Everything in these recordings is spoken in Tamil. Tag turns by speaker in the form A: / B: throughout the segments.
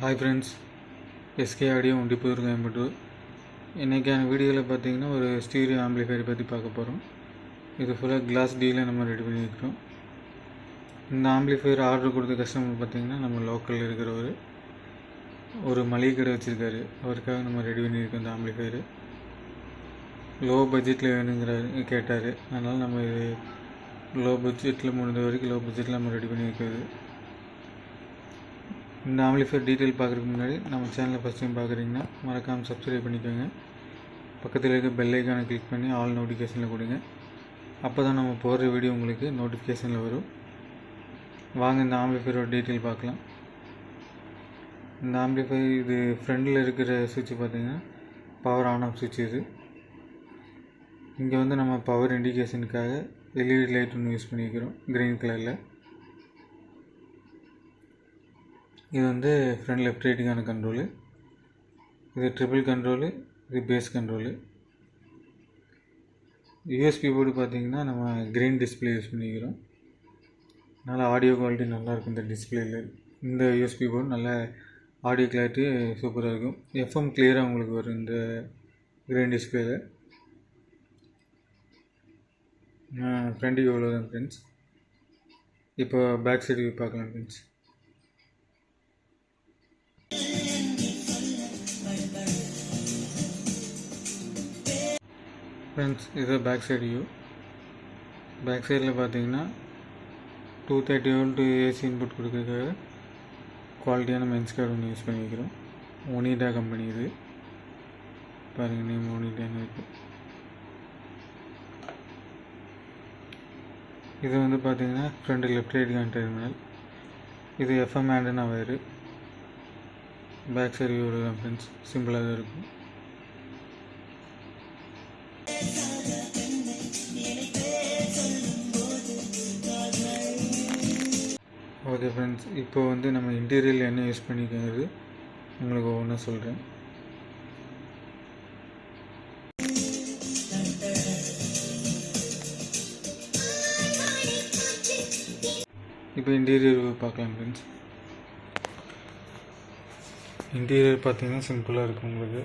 A: Hi friends, SK audio Undipur Coimbatore. இன்றைக்கான வீடியோவில் பார்த்தீங்கன்னா ஒரு ஸ்டீரியோ ஆம்பிளிஃபையர் பற்றி பார்க்க போகிறோம். இது ஃபுல்லாக கிளாஸ் டீயில் நம்ம ரெடி பண்ணியிருக்கிறோம். இந்த ஆம்பிளிஃபையர் ஆர்டர் கொடுத்த கஸ்டமர் பார்த்திங்கன்னா நம்ம லோக்கலில் இருக்கிற ஒரு மளிகை கடை வச்சுருக்காரு. அவருக்காக நம்ம ரெடி பண்ணியிருக்கோம். இந்த ஆம்பிளிஃபையரு லோ பட்ஜெட்டில் வேணுங்கிறாரு கேட்டார். அதனால் நம்ம இது லோ பட்ஜெட்டில் முடிஞ்ச வரைக்கும் லோ பட்ஜெட்டில் நம்ம ரெடி பண்ணியிருக்கிறது. இந்த ஆம்பிளிஃபையர் டீட்டெயில் பார்க்குறதுக்கு முன்னாடி நம்ம சேனலை ஃபஸ்ட் டைம் பார்க்குறீங்கன்னா மறக்காமல் சப்ஸ்கிரைப் பண்ணிக்கோங்க. பக்கத்தில் இருக்க பெல் ஐக்கானை கிளிக் பண்ணி ஆல் நோட்டிஃபிகேஷனில் கொடுங்க. அப்போ தான் நம்ம போடுற வீடியோ உங்களுக்கு நோட்டிஃபிகேஷனில் வரும். வாங்க இந்த ஆம்பிளிஃபையரோட டீட்டெயில் பார்க்கலாம். இந்த ஆம்பிளிஃபையர் இது ஃப்ரண்டில் இருக்கிற சுவிட்ச் பார்த்திங்கன்னா பவர் ஆன் ஆஃப் சுவிட்ச். இது இங்கே வந்து நம்ம பவர் இண்டிகேஷனுக்காக எல்இடி லைட் ஒன்று யூஸ் பண்ணிக்கிறோம் க்ரீன் கலரில். இது வந்து ஃப்ரண்ட் லெஃப்ட் ரைட்டுக்கான கண்ட்ரோலு. இது ட்ரிபிள் கண்ட்ரோலு, இது பேஸ் கண்ட்ரோலு. யூஎஸ்பி போர்டு பார்த்திங்கன்னா நம்ம க்ரீன் டிஸ்பிளே யூஸ் பண்ணிக்கிறோம். நல்லா ஆடியோ குவாலிட்டி நல்லாயிருக்கும் இந்த டிஸ்பிளேயில். இந்த யூஎஸ்பி போர்டு நல்ல ஆடியோ கிளாரிட்டி சூப்பராக இருக்கும். எஃப்எம் கிளியராக உங்களுக்கு வரும் இந்த க்ரீன் டிஸ்பிளேயில். ஃப்ரெண்டுக்கு எவ்வளோ தான் ஃப்ரெண்ட்ஸ். இப்போ பேக் சைடு பார்க்கலாம் ஃப்ரெண்ட்ஸ். ஃப்ரெண்ட்ஸ் இது பேக் சைடு வியூ. பேக் சைடில் பார்த்தீங்கன்னா 230 வோல்ட் ஏசி இன்புட் கொடுக்கறதுக்காக குவாலிட்டியான மென்ஸ் கார்டு ஒன்று யூஸ் பண்ணிக்கிறோம். ஒனிடா கம்பெனி இது. பாருங்கள், நேம் ஒனிடான்னு இருக்குது. இது வந்து பார்த்தீங்கன்னா ஃப்ரண்ட் லெஃப்ட் ரைட்டுக்கான டெர்மினல். இது FM antenna wire. Back side view தான் ஃப்ரெண்ட்ஸ், சிம்பிளாக தான் இருக்கும். ஓகே ஃப்ரெண்ட்ஸ், இப்போ வந்து நம்ம இன்டீரியரில் என்ன யூஸ் பண்ணிக்கிறது உங்களுக்கு ஒவ்வொன்றா சொல்கிறேன். இப்போ இன்டீரியர் பார்க்கலாம் ஃப்ரெண்ட்ஸ். இன்டீரியர் பார்த்தீங்கன்னா சிம்பிளாக இருக்கும் உங்களுக்கு.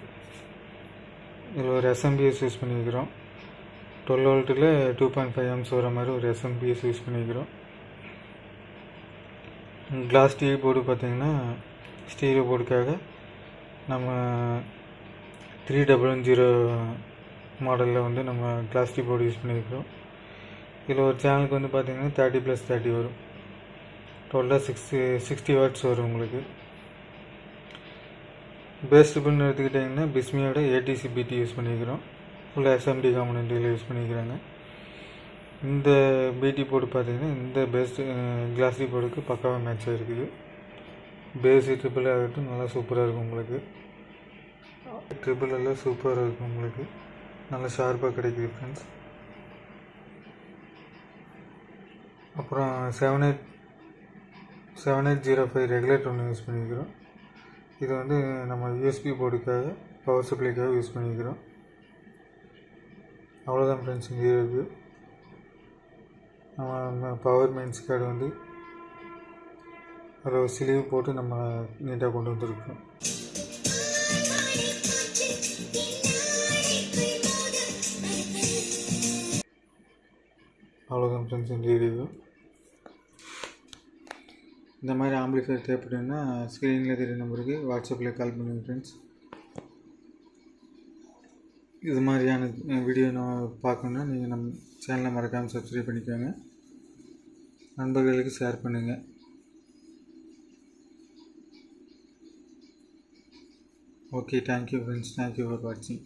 A: இதில் ஒரு எஸ்எம்பிஎஸ் யூஸ் பண்ணிக்கிறோம். 12 வோல்ட்டில் 2.5 amps வர மாதிரி ஒரு எஸ்எம்பிஎஸ் யூஸ் பண்ணிக்கிறோம். கிளாஸ் டிவி போர்டு பார்த்திங்கன்னா ஸ்டீரியோ போர்டுக்காக நம்ம 3110 மாடலில் வந்து நம்ம கிளாஸ் டிவி போர்டு யூஸ் பண்ணியிருக்கிறோம். இதில் ஒரு சேனலுக்கு வந்து பார்த்திங்கன்னா 30+30 வரும். டோட்டலாக 60 வாட்ஸ் வரும் உங்களுக்கு. பேஸ் ட்ரிபிள்னு எடுத்துக்கிட்டிங்கன்னா பிஸ்மியோட ஏடிசி பிடி யூஸ் பண்ணிக்கிறோம். ஃபுல்லாக எஸ்எம்டி காம்பனன்ட்டில் யூஸ் பண்ணிக்கிறாங்க. இந்த பிடி போர்டு பார்த்திங்கன்னா இந்த பேஸ் கிளாஸ் போர்டுக்கு பக்காவாக மேட்ச் ஆகிருக்குது. பேஸ் ட்ரிபிள் ஆகட்டும் நல்லா சூப்பராக இருக்கும் உங்களுக்கு. ட்ரிபிள் எல்லாம் சூப்பராக இருக்கும் உங்களுக்கு. நல்லா ஷார்ப்பாக கிடைக்குது ஃப்ரெண்ட்ஸ். அப்புறம் 7805 ரெகுலேட்டர் ஒன்று யூஸ் பண்ணிக்கிறோம். இது வந்து நம்ம யூஎஸ்பி போர்டுக்காக பவர் சப்ளைக்காக யூஸ் பண்ணிக்கிறோம். அவ்வளோதான் ஃப்ரெண்ட்ஸ். இங்கே இருக்குது நம்ம பவர் மெயின்ஸ் கார்டு வந்து அதில் ஸ்லீவ் போட்டு நம்ம நீட்டாக கொண்டு வந்துருக்கோம். ஃப்ரெண்ட்ஸ் இந்த வீடியோ. இந்த மாதிரி ஆம்பிளிஃபையர் தேவைப்படுதுன்னா ஸ்க்ரீனில் தெரிய நம்பருக்கு வாட்ஸ்அப்பில் கால் பண்ணுங்கள் ஃப்ரெண்ட்ஸ். இது மாதிரியான வீடியோ நான் பார்க்கணுன்னா நீங்கள் நம்ம சேனலை மறக்காமல் சப்ஸ்கிரைப் பண்ணிக்கோங்க, நண்பர்களுக்கு ஷேர் பண்ணுங்கள். Okay, thank you friends, thank you for வாட்சிங்.